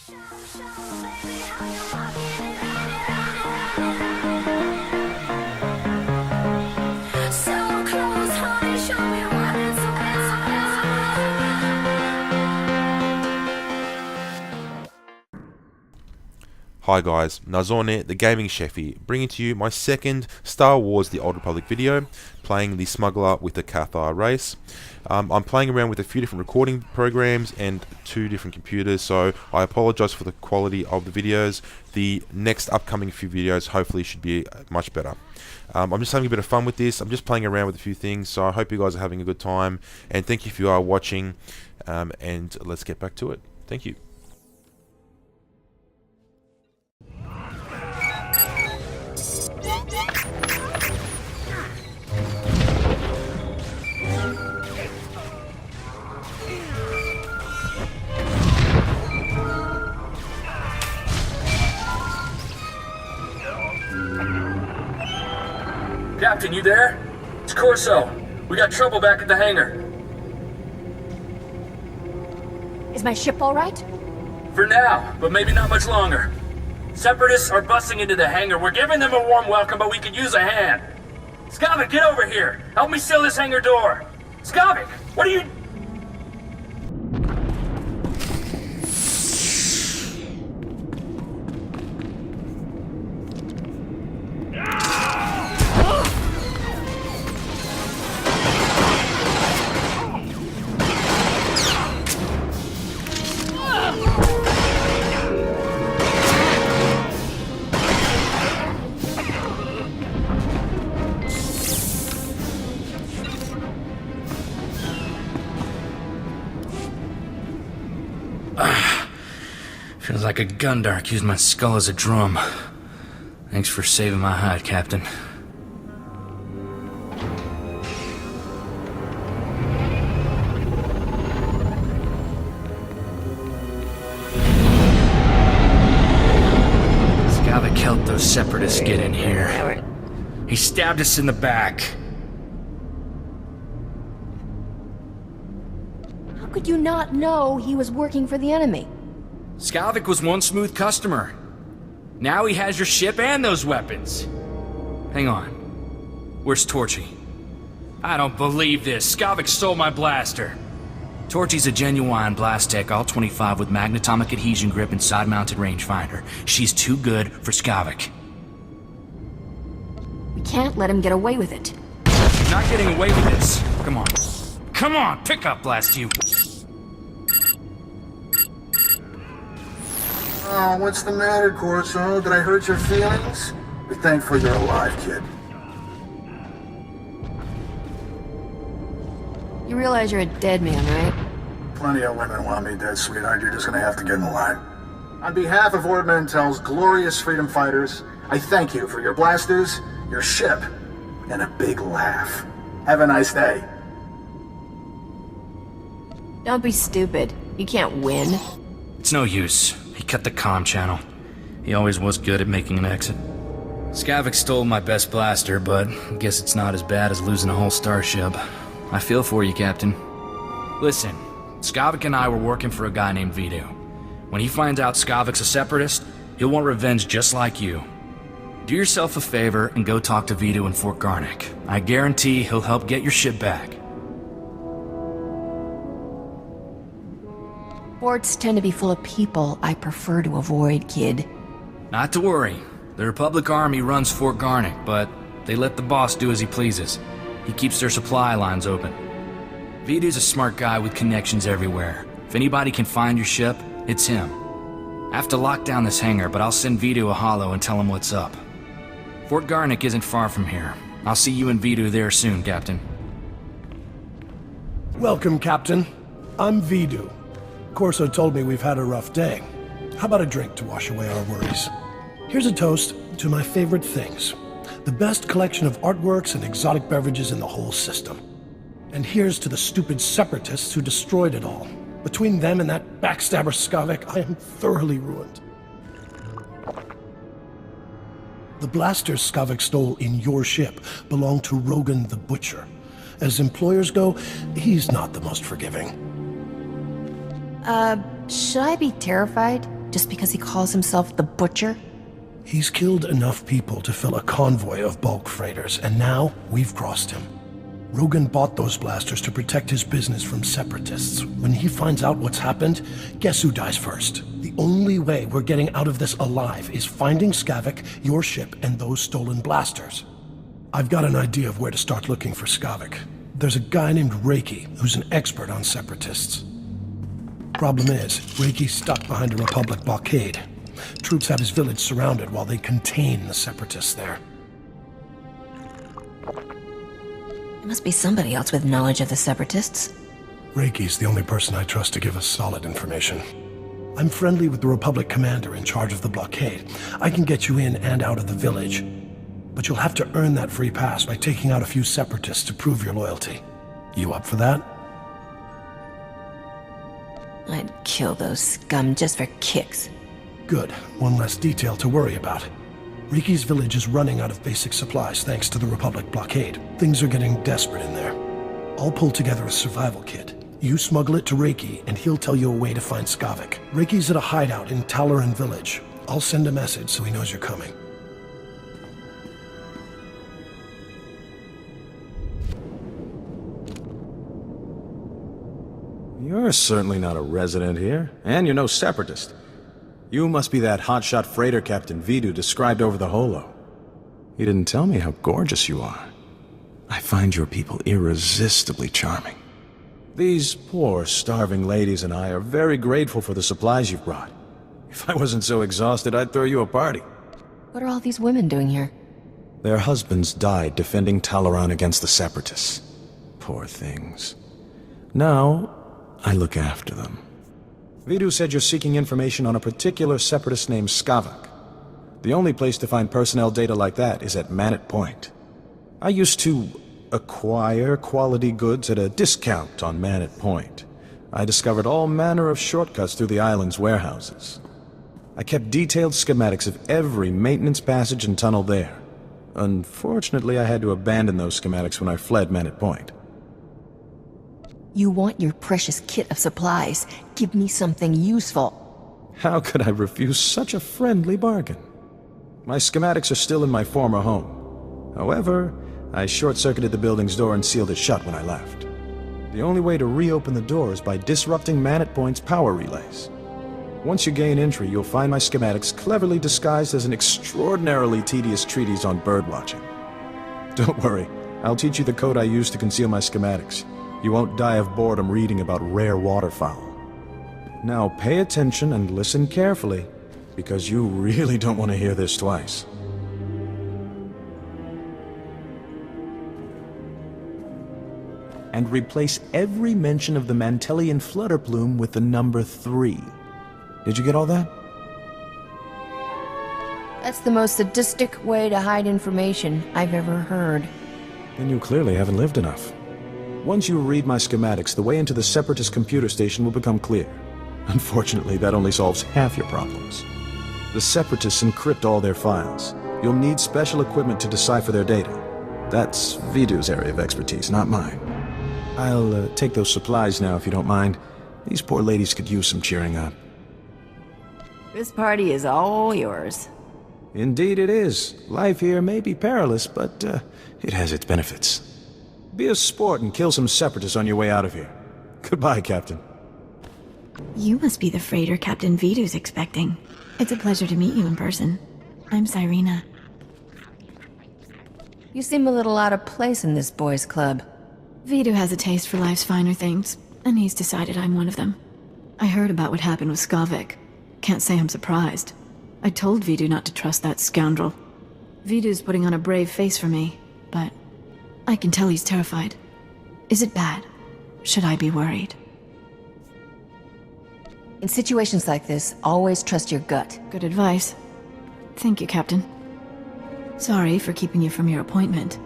Hi guys, Nazorne, the Gaming Chefy, bringing to you my second Star Wars The Old Republic video, playing the Smuggler with the Cathar race. I'm playing around with a few different recording programs and 2 different computers, so I apologize for the quality of the videos. The next upcoming few videos hopefully should be much better. I'm just having a bit of fun with this. I'm just playing around with a few things, so I hope you guys are having a good time, and thank you if you are watching, and let's get back to it. Thank you. Captain, you there? It's Corso. We got trouble back at the hangar. Is my ship all right? For now, but maybe not much longer. Separatists are busting into the hangar. We're giving them a warm welcome, but we could use a hand. Skavik, get over here. Help me seal this hangar door. Skavik, what are you... Feels like a Gundark used my skull as a drum. Thanks for saving my hide, Captain. Skavik helped those separatists get in here. He stabbed us in the back. How could you not know he was working for the enemy? Skavik was one smooth customer. Now he has your ship and those weapons. Hang on. Where's Torchy? I don't believe this. Skavik stole my blaster. Torchy's a genuine blast tech, all 25 with magnetomic adhesion grip and side-mounted rangefinder. She's too good for Skavik. We can't let him get away with it. You're not getting away with this. Come on. Come on, pick up, blast you. Oh, what's the matter, Corso? Did I hurt your feelings? Be thankful you're alive, kid. You realize you're a dead man, right? Plenty of women want me dead, sweetheart. You're just gonna have to get in the line. On behalf of Ord Mantell's glorious freedom fighters, I thank you for your blasters, your ship, and a big laugh. Have a nice day. Don't be stupid. You can't win. It's no use. He cut the comm channel. He always was good at making an exit. Skavik stole my best blaster, but I guess it's not as bad as losing a whole starship. I feel for you, Captain. Listen, Skavik and I were working for a guy named Vidu. When he finds out Skavik's a separatist, he'll want revenge just like you. Do yourself a favor and go talk to Vidu in Fort Garnick. I guarantee he'll help get your ship back. Forts tend to be full of people I prefer to avoid, kid. Not to worry. The Republic Army runs Fort Garnick, but they let the boss do as he pleases. He keeps their supply lines open. Vidu's a smart guy with connections everywhere. If anybody can find your ship, it's him. I have to lock down this hangar, but I'll send Vidu a holo and tell him what's up. Fort Garnick isn't far from here. I'll see you and Vidu there soon, Captain. Welcome, Captain. I'm Vidu. Corso told me we've had a rough day. How about a drink to wash away our worries? Here's a toast to my favorite things. The best collection of artworks and exotic beverages in the whole system. And here's to the stupid separatists who destroyed it all. Between them and that backstabber Skavik, I am thoroughly ruined. The blasters Skavik stole in your ship belong to Rogan the Butcher. As employers go, he's not the most forgiving. Should I be terrified? just because he calls himself the Butcher? He's killed enough people to fill a convoy of bulk freighters, and now we've crossed him. Rogan bought those blasters to protect his business from separatists. When he finds out what's happened, guess who dies first? The only way we're getting out of this alive is finding Skavik, your ship, and those stolen blasters. I've got an idea of where to start looking for Skavik. There's a guy named Reiki who's an expert on separatists. Problem is, Reiki's stuck behind a Republic blockade. Troops have his village surrounded while they contain the separatists there. There must be somebody else with knowledge of the separatists. Reiki's the only person I trust to give us solid information. I'm friendly with the Republic commander in charge of the blockade. I can get you in and out of the village. But you'll have to earn that free pass by taking out a few separatists to prove your loyalty. You up for that? I'd kill those scum just for kicks. Good. One less detail to worry about. Reiki's village is running out of basic supplies thanks to the Republic blockade. Things are getting desperate in there. I'll pull together a survival kit. You smuggle it to Reiki, and he'll tell you a way to find Skavik. Reiki's at a hideout in Talaran village. I'll send a message so he knows you're coming. You're certainly not a resident here, and you're no separatist. You must be that hotshot freighter Captain Vidu described over the holo. He didn't tell me how gorgeous you are. I find your people irresistibly charming. These poor, starving ladies and I are very grateful for the supplies you've brought. If I wasn't so exhausted, I'd throw you a party. What are all these women doing here? Their husbands died defending Talaran against the separatists. Poor things. Now, I look after them. Vidu said you're seeking information on a particular separatist named Skavik. The only place to find personnel data like that is at Manet Point. I used to acquire quality goods at a discount on Manet Point. I discovered all manner of shortcuts through the island's warehouses. I kept detailed schematics of every maintenance passage and tunnel there. Unfortunately, I had to abandon those schematics when I fled Manet Point. You want your precious kit of supplies. Give me something useful. How could I refuse such a friendly bargain? My schematics are still in my former home. However, I short-circuited the building's door and sealed it shut when I left. The only way to reopen the door is by disrupting Manet Point's power relays. Once you gain entry, you'll find my schematics cleverly disguised as an extraordinarily tedious treatise on birdwatching. Don't worry, I'll teach you the code I use to conceal my schematics. You won't die of boredom reading about rare waterfowl. Now pay attention and listen carefully, because you really don't want to hear this twice. And replace every mention of the Mantellian flutter plume with the number 3. Did you get all that? That's the most sadistic way to hide information I've ever heard. Then you clearly haven't lived enough. Once you read my schematics, the way into the Separatist computer station will become clear. Unfortunately, that only solves half your problems. The Separatists encrypt all their files. You'll need special equipment to decipher their data. That's Vidu's area of expertise, not mine. I'll take those supplies now, if you don't mind. These poor ladies could use some cheering up. This party is all yours. Indeed it is. Life here may be perilous, but it has its benefits. Be a sport and kill some separatists on your way out of here. Goodbye, Captain. You must be the freighter Captain Vidu's expecting. It's a pleasure to meet you in person. I'm Cyrena. You seem a little out of place in this boys' club. Vidu has a taste for life's finer things, and he's decided I'm one of them. I heard about what happened with Skavik. Can't say I'm surprised. I told Vidu not to trust that scoundrel. Vidu's putting on a brave face for me, but I can tell he's terrified. Is it bad? Should I be worried? In situations like this, always trust your gut. Good advice. Thank you, Captain. Sorry for keeping you from your appointment.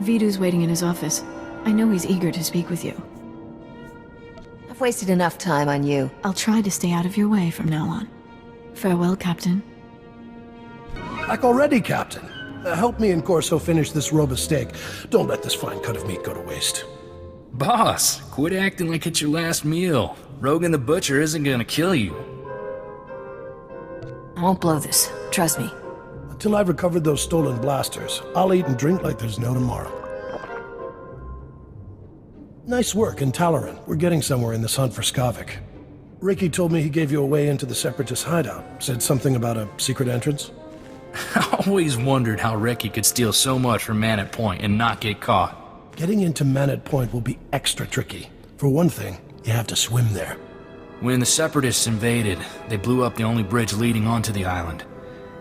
Vidu's waiting in his office. I know he's eager to speak with you. I've wasted enough time on you. I'll try to stay out of your way from now on. Farewell, Captain. Back already, Captain. Help me and Corso finish this robe of steak. Don't let this fine cut of meat go to waste. Boss, quit acting like it's your last meal. Rogan the Butcher isn't gonna kill you. I won't blow this. Trust me. Until I've recovered those stolen blasters, I'll eat and drink like there's no tomorrow. Nice work in Talaran. We're getting somewhere in this hunt for Skavik. Ricky told me he gave you a way into the Separatist hideout. Said something about a secret entrance? I always wondered how Reki could steal so much from Man at Point and not get caught. Getting into Manet Point will be extra tricky. For one thing, you have to swim there. When the Separatists invaded, they blew up the only bridge leading onto the island.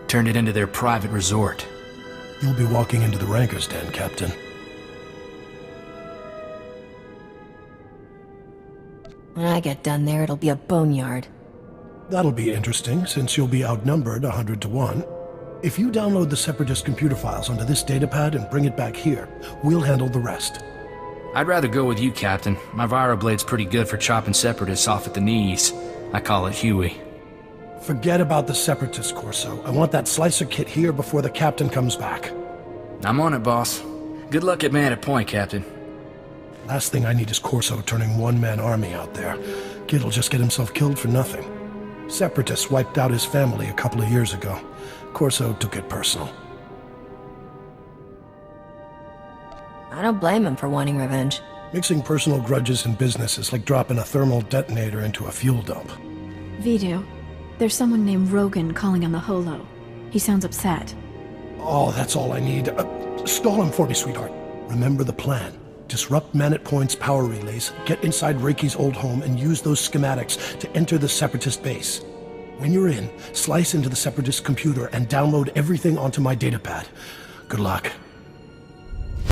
Turned it into their private resort. You'll be walking into the Ranker's Den, Captain. When I get done there, it'll be a boneyard. That'll be interesting, since you'll be outnumbered 100 to 1. If you download the Separatist computer files onto this datapad and bring it back here, we'll handle the rest. I'd rather go with you, Captain. My Viroblade's pretty good for chopping Separatists off at the knees. I call it Huey. Forget about the Separatist, Corso. I want that slicer kit here before the Captain comes back. I'm on it, boss. Good luck at Man at Point, Captain. Last thing I need is Corso turning one-man army out there. Kid'll just get himself killed for nothing. Separatists wiped out his family a couple of years ago. Corso took it personal. I don't blame him for wanting revenge. Mixing personal grudges and business is like dropping a thermal detonator into a fuel dump. Vidu, there's someone named Rogan calling on the holo. He sounds upset. Oh, that's all I need. Stall him for me, sweetheart. Remember the plan. Disrupt Manet Point's power relays, get inside Reiki's old home, and use those schematics to enter the Separatist base. When you're in, slice into the Separatist computer and download everything onto my datapad. Good luck.